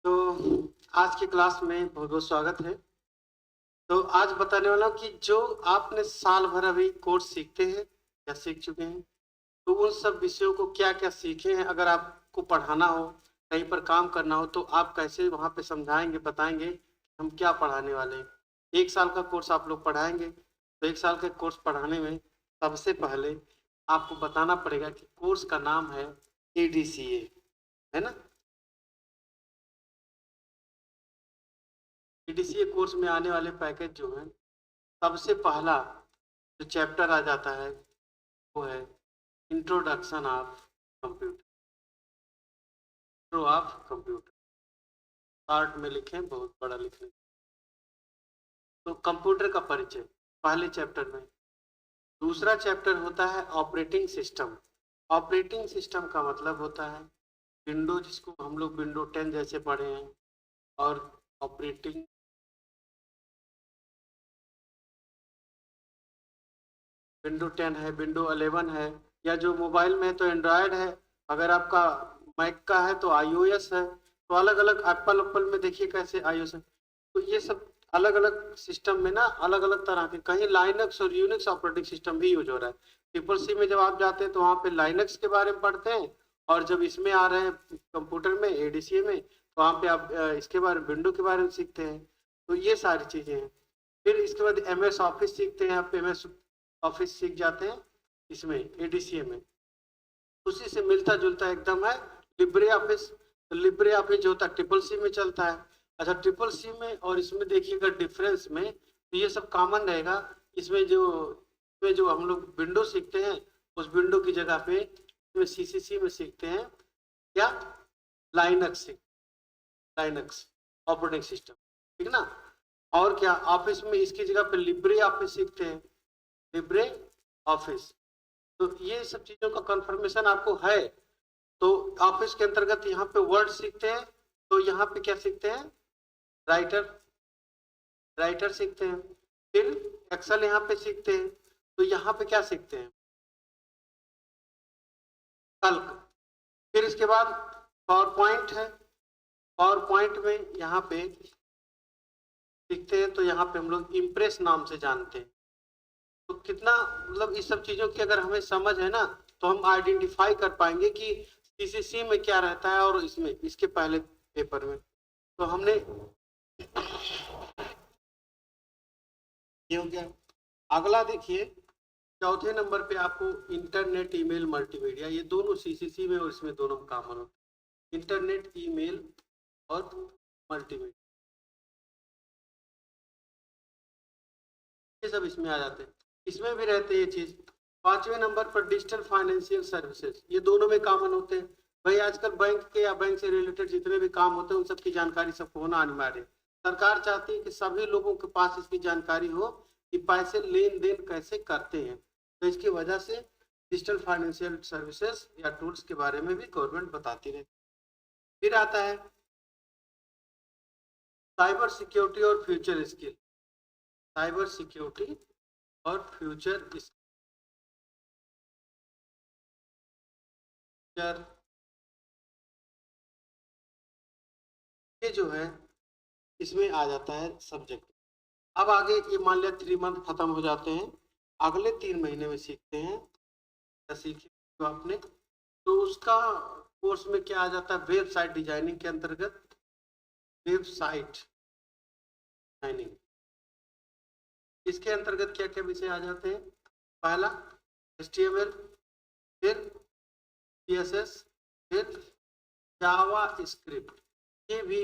तो आज की क्लास में बहुत बहुत स्वागत है। तो आज बताने वाला हूँ कि जो आपने साल भर अभी कोर्स सीखते हैं या सीख चुके हैं, तो उन सब विषयों को क्या क्या सीखे हैं। अगर आपको पढ़ाना हो, कहीं पर काम करना हो, तो आप कैसे वहाँ पे समझाएंगे, बताएंगे हम क्या पढ़ाने वाले हैं। 1 साल का कोर्स आप लोग पढ़ाएंगे, तो 1 साल के कोर्स पढ़ाने में सबसे पहले आपको बताना पड़ेगा कि कोर्स का नाम है ADCA, है ना। ADCA कोर्स में आने वाले पैकेज जो है, सबसे पहला जो चैप्टर आ जाता है वो है introduction of computer. Intro of computer part में लिखें, बहुत बड़ा लिखने। तो कंप्यूटर का परिचय पहले चैप्टर में। दूसरा चैप्टर होता है ऑपरेटिंग सिस्टम। ऑपरेटिंग सिस्टम का मतलब होता है विंडो, जिसको हम लोग विंडो 10 जैसे पढ़े हैं। और ऑपरेटिंग विंडो 10 है, विंडो 11 है, या जो मोबाइल में है तो एंड्रॉयड है। अगर आपका मैक का है तो iOS है। तो अलग अलग एप्पल में देखिए कैसे iOS है। तो ये सब अलग अलग सिस्टम में ना अलग अलग तरह के, कहीं लाइनक्स और यूनिक्स ऑपरेटिंग सिस्टम भी यूज हो रहा है। ट्रिपल सी में जब आप जाते हैं तो वहाँ पे लाइनक्स के बारे में पढ़ते हैं, और जब इसमें आ रहे हैं कंप्यूटर में ADCA में, तो वहाँ पे आप इसके बारे में, विंडो के बारे में सीखते हैं। तो ये सारी चीजें हैं। फिर इसके बाद MS ऑफिस सीखते हैं, आप MS ऑफिस सीख जाते हैं इसमें ADCA में। उसी से मिलता जुलता एकदम है लिब्रे ऑफिस। तो लिब्रे ऑफिस जो होता है ट्रिपल सी में चलता है। अच्छा, ट्रिपल सी में और इसमें देखिएगा डिफरेंस में, तो ये सब कॉमन रहेगा। इसमें जो हम लोग विंडो सीखते हैं, उस विंडो की जगह पे इसमें CCC में सीखते हैं क्या, लाइनक्स लाइनक्स ऑपरेटिंग सिस्टम, ठीक ना। और क्या, ऑफिस में इसकी जगह पे लिब्रे ऑफिस सीखते हैं, लिब्रे ऑफिस। तो ये सब चीजों का कंफर्मेशन आपको है। तो ऑफिस के अंतर्गत यहाँ पे वर्ड सीखते हैं, तो यहाँ पे क्या सीखते हैं, राइटर राइटर सीखते हैं। फिर एक्सेल यहाँ पे सीखते हैं, तो यहाँ पे क्या सीखते हैं, कल्क। फिर इसके बाद पावर पॉइंट है। पावर पॉइंट में यहाँ पे सीखते हैं, तो यहाँ पे हम लोग इम्प्रेस नाम से जानते हैं। तो कितना मतलब इस सब चीजों की अगर हमें समझ है ना, तो हम आइडेंटिफाई कर पाएंगे कि CCC में क्या रहता है और इसमें, इसके पहले पेपर में। तो हमने ये हो गया। अगला देखिए, चौथे नंबर पे आपको इंटरनेट, ईमेल, मल्टीमीडिया, ये दोनों CCC में और इसमें दोनों कॉमन होते हैं। इंटरनेट, ईमेल और मल्टीमीडिया, ये सब इसमें आ जाते हैं। इसमें भी रहते हैं ये चीज। पांचवें नंबर पर डिजिटल फाइनेंशियल सर्विसेज, ये दोनों में कॉमन होते हैं। भाई आजकल बैंक के या बैंक से रिलेटेड जितने भी काम होते हैं, उन सबकी जानकारी सबको होना अनिवार्य है। सरकार चाहती है कि सभी लोगों के पास इसकी जानकारी हो कि पैसे लेन देन कैसे करते हैं। तो इसकी वजह से डिजिटल फाइनेंशियल सर्विसेज या टूल्स के बारे में भी गवर्नमेंट बताती रहती है। फिर आता है साइबर सिक्योरिटी और फ्यूचर स्किल। साइबर सिक्योरिटी और फ्यूचर स्किल, ये जो है इसमें आ जाता है सब्जेक्ट। अब आगे ये मान लिया 3 मंथ खत्म हो जाते हैं, अगले 3 महीने में सीखते हैं, सीखे तो आपने, तो उसका कोर्स में क्या आ जाता है, वेबसाइट डिजाइनिंग के अंतर्गत। वेबसाइट डिजाइनिंग, इसके अंतर्गत क्या क्या विषय आ जाते हैं, पहला HTML, फिर CSS, फिर जावा स्क्रिप्ट। ये भी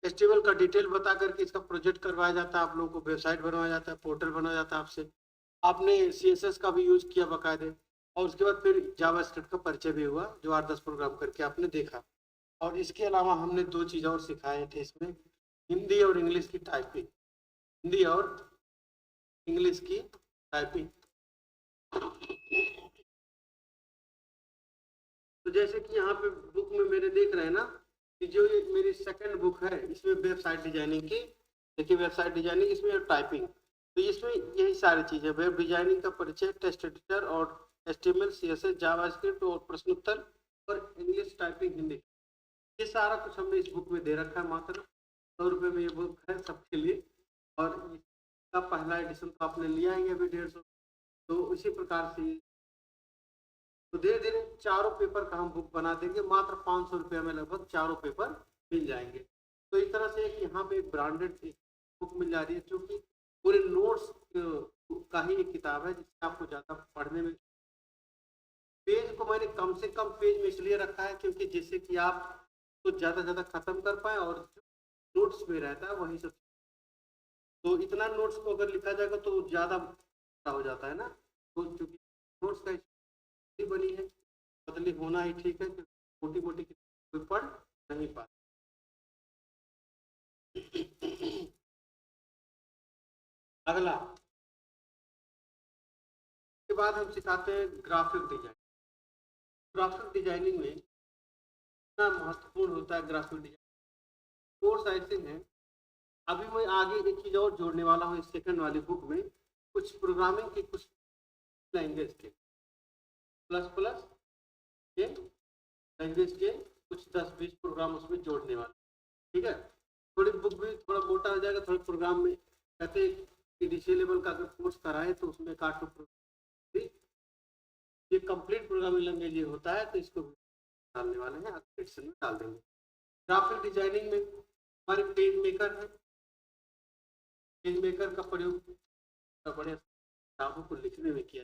HTML का डिटेल बता करके इसका प्रोजेक्ट करवाया जाता है, आप लोगों को वेबसाइट बनवाया जाता है, पोर्टल बनाया जाता है आपसे। आपने CSS का भी यूज किया बाकायदे, और उसके बाद फिर जावास्क्रिप्ट का परिचय भी हुआ, जो 8-10 प्रोग्राम करके आपने देखा। और इसके अलावा हमने 2 चीज़ और सिखाए थे इसमें, हिंदी और इंग्लिश की टाइपिंग। हिंदी और इंग्लिश की टाइपिंग। तो जैसे कि यहाँ पे बुक में मेरे देख रहे हैं ना, कि जो ये मेरी सेकंड बुक है, इसमें वेबसाइट डिजाइनिंग की, देखिए वेबसाइट डिजाइनिंग, इसमें टाइपिंग। तो इसमें यही सारी चीजें, वेब डिजाइनिंग का परिचय, टेक्स्ट एडिटर और HTML, CSS, जावास्क्रिप्ट और प्रश्नोत्तर, और इंग्लिश टाइपिंग हिंदी। ये सारा कुछ हमने इस बुक में दे रखा है। मात्र 100 रुपये में ये बुक है सबके लिए। और इसका पहला एडिशन तो आपने लिया ही अभी 150। तो इसी प्रकार से तो धीरे धीरे चारों पेपर का हम बुक बना देंगे। मात्र 500 रुपये में लगभग चारों पेपर मिल जाएंगे। तो इस तरह से एक यहाँ पे एक ब्रांडेड बुक मिल जा रही है, जो कि पूरे नोट्स का ही एक किताब है, जिससे आपको ज़्यादा पढ़ने में। पेज को मैंने कम से कम पेज में इसलिए रखा है क्योंकि जिससे कि आप तो ज़्यादा ज़्यादा खत्म कर पाए, और नोट्स में रहता है वही सब। तो इतना नोट्स को अगर लिखा जाएगा तो ज़्यादा हो जाता है ना। तो चूँकि नोट्स का बनी है, पतली होना ही ठीक है, मोटी मोटी कोई पढ़ नहीं पाता। अगला के बाद हम सिखाते हैं ग्राफिक डिजाइन। ग्राफिक डिजाइनिंग में इतना महत्वपूर्ण होता है ग्राफिक डिजाइन। कोर्स ऐसे हैं, अभी मैं आगे एक चीज़ और जोड़ने वाला हूँ इस सेकंड वाली बुक में। कुछ प्रोग्रामिंग की कुछ लैंग्वेज के प्लस प्लस के लैंग्वेज के कुछ 10-20 प्रोग्राम उसमें जोड़ने वाले। ठीक है, थोड़ी बुक भी थोड़ा मोटा हो जाएगा। थोड़े प्रोग्राम में कहते हैं कि डीसी लेवल का अगर कोर्स कराए तो उसमें काटो प्रोग्राम, ये कंप्लीट प्रोग्रामिंग लैंग्वेज ये होता है। तो इसको डालने वाले हैं, सेक्शन में डाल देंगे। ग्राफिक डिजाइनिंग में हमारे पेज मेकर है। पेज मेकर का प्रयोग बड़े किताबों को लिखने में किया।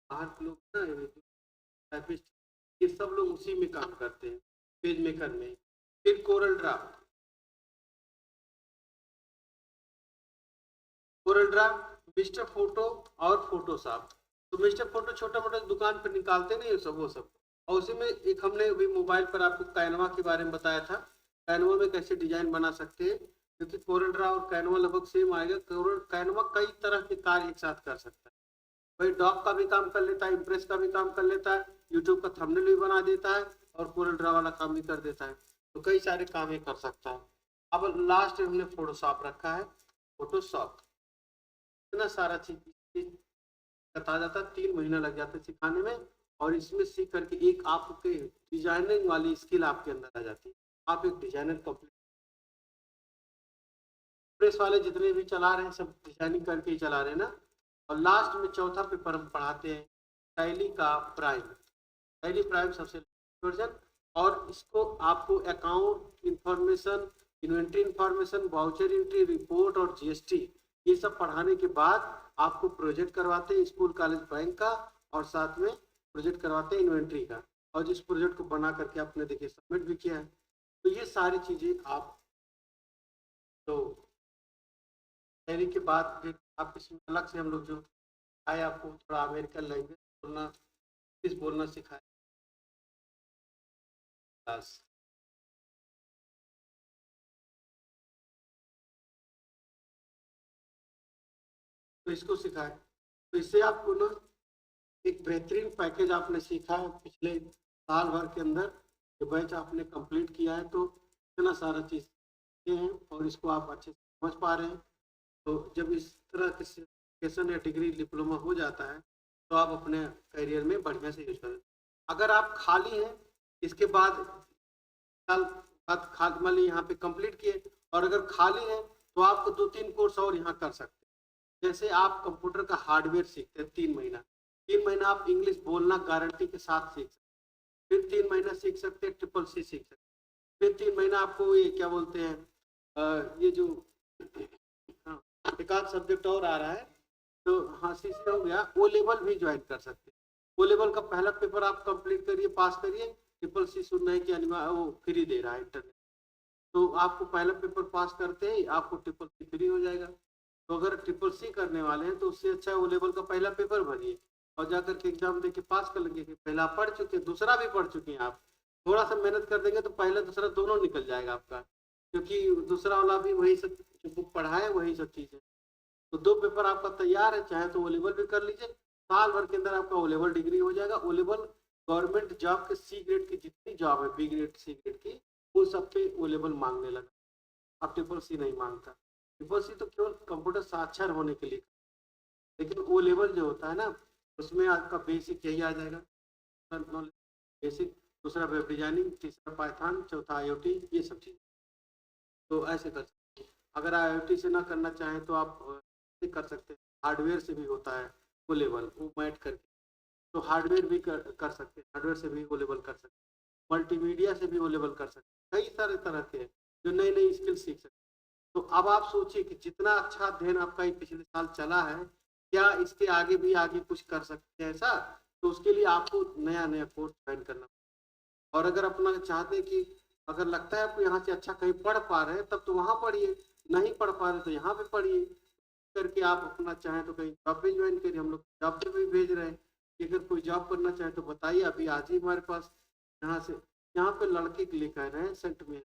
बाहर के लोग ना टाइपिस्ट, ये सब लोग उसी में काम करते हैं, पेज मेकर में। फिर Corel Draw. Corel Draw, mister photo और फोटोशॉप। तो मिस्टर फोटो छोटा मोटा दुकान पर निकालते नहीं सब, वो सब। और उसी में एक हमने अभी मोबाइल पर आपको कैनवा के बारे में बताया था, कैनवा में कैसे डिजाइन बना सकते हैं। क्योंकि कोरल ड्रा और कैनवा लगभग सेम आएगा। कैनवा कई तरह के कार्य एक साथ कर सकता है। भाई डॉक का भी काम कर लेता है, इम्प्रेस का भी काम कर लेता है, यूट्यूब का थंबनेल भी बना देता है, और कोरल ड्रा वाला काम भी कर देता है। तो कई सारे काम ये कर सकता है। अब लास्ट में हमने फोटोशॉप रखा है। फोटोशॉप इतना सारा चीज बता जाता है, 3 महीना लग जाता है सिखाने में। और इसमें सीख करके एक आपके डिजाइनिंग वाली स्किल आपके अंदर आ जाती है। आप एक डिजाइनर कंप्लीट। प्रेस वाले जितने भी चला रहे हैं सब डिजाइनिंग करके ही चला रहे हैं ना। और लास्ट में चौथा पेपर हम पढ़ाते हैं टैली का प्राइम। टैली प्राइम सबसे वर्जन। और इसको आपको account information, inventory information, voucher entry, report और जीएसटी, ये सब पढ़ाने के बाद आपको प्रोजेक्ट करवाते हैं स्कूल कॉलेज बैंक का, और साथ में प्रोजेक्ट करवाते हैं इन्वेंट्री का। और जिस प्रोजेक्ट को बना करके आपने देखिए सबमिट भी किया है। तो ये सारी चीज़ें आप तो टैली के बाद फिर आप इसमें अलग से हम लोग जो आए आपको थोड़ा अमेरिकन लैंग्वेज बोलना, इस बोलना सिखाए। बस तो इसको सिखाए। तो इससे आपको ना एक बेहतरीन पैकेज आपने सीखा है पिछले साल भर के अंदर। ये बैच आपने कंप्लीट किया है, तो इतना सारा चीज़ सीखे हैं और इसको आप अच्छे से समझ पा रहे हैं। तो जब इस तरह के सर्टिफिकेशन या डिग्री डिप्लोमा हो जाता है तो आप अपने करियर में बढ़िया से यूज करें। अगर आप खाली हैं इसके बाद साल बाद खाली मान ली यहाँ पे कंप्लीट किए, और अगर खाली है तो आपको 2-3 कोर्स और यहाँ कर सकते हैं। जैसे आप कंप्यूटर का हार्डवेयर सीखते हैं 3 महीना, 3 महीना आप इंग्लिश बोलना गारंटी के साथ सीख सकते हैं। फिर 3 महीना सीख सकते हैं ट्रिपल सी सीख सकते हैं। फिर 3 महीना आपको ये क्या बोलते हैं ये जो एक आध सब्जेक्ट और आ रहा है, तो हाँ सीसी हो गया, वो लेवल भी ज्वाइन कर सकते हैं। वो लेवल का पहला पेपर आप कंप्लीट करिए, पास करिए। ट्रिपल सी सुनना है कि अनिवार्य वो फ्री दे रहा है इंटरनेट, तो आपको पहला पेपर पास करते ही आपको ट्रिपल सी फ्री हो जाएगा। तो अगर ट्रिपल सी करने वाले हैं तो उससे अच्छा वो लेवल का पहला पेपर भरिए और जाकर के एग्जाम दे के पास कर लेंगे। कि पहला पढ़ चुके, दूसरा भी पढ़ चुके हैं आप, थोड़ा सा मेहनत कर देंगे तो पहला दूसरा दोनों निकल जाएगा आपका। क्योंकि दूसरा वाला भी वही सब जो बुक पढ़ा है वही सब चीज़ है। तो 2 पेपर आपका तैयार है, चाहे तो वो लेवल भी कर लीजिए। साल भर के अंदर आपका ओ लेवल डिग्री हो जाएगा। ओ लेवल गवर्नमेंट जॉब के सी ग्रेड की जितनी जॉब है, बी ग्रेड सी ग्रेड की, वो सब पे ओ लेवल मांगने लगा। अब ट्रिपल सी नहीं मांगता। ट्रिपल सी तो केवल कंप्यूटर साक्षर होने के लिए, लेकिन ओ लेवल जो होता है ना उसमें आपका बेसिक यही आ जाएगा, बेसिक दूसरा वेब डिजाइनिंग, तीसरा पाइथन, चौथा IoT, ये सब चीज़। तो ऐसे कर सकते हैं। अगर IoT से ना करना चाहें तो आप कर सकते हैं, हार्डवेयर से भी होता है वो लेवल, वो मैट करके, तो हार्डवेयर भी कर सकते हैं, हार्डवेयर से भी वो लेवल कर सकते हैं, मल्टीमीडिया से भी वो लेवल कर सकते हैं, कई सारे तरह के जो नई नई स्किल सीख सकते हैं। तो अब आप सोचिए कि जितना अच्छा अध्ययन आपका ये पिछले साल चला है, क्या इसके आगे भी आगे कुछ कर सकते हैं ऐसा? तो उसके लिए आपको नया नया कोर्स ज्वाइन करना। और अगर अपना चाहते हैं कि अगर लगता है आपको यहाँ से अच्छा कहीं पढ़ पा रहे हैं तब तो वहाँ पढ़िए, नहीं पढ़ पा रहे तो यहाँ पे पढ़िए करके आप अपना चाहें तो कहीं जॉब पे ज्वाइन करिए। हम लोग जॉब पे भी भेज रहे हैं कि अगर कोई जॉब करना चाहे तो बताइए, अभी आज ही हमारे पास यहाँ से, यहाँ पे लड़के के लिए कह रहे हैं सेंट में।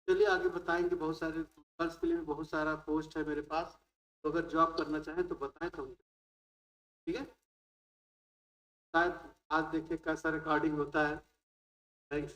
चलिए आगे बताएंगे, बहुत सारे गर्ल्स के लिए भी बहुत सारा पोस्ट है मेरे पास, तो अगर जॉब करना चाहें तो बताएं तो हम, ठीक है। शायद आज देखिए कैसा रिकॉर्डिंग होता है। थैंक्स।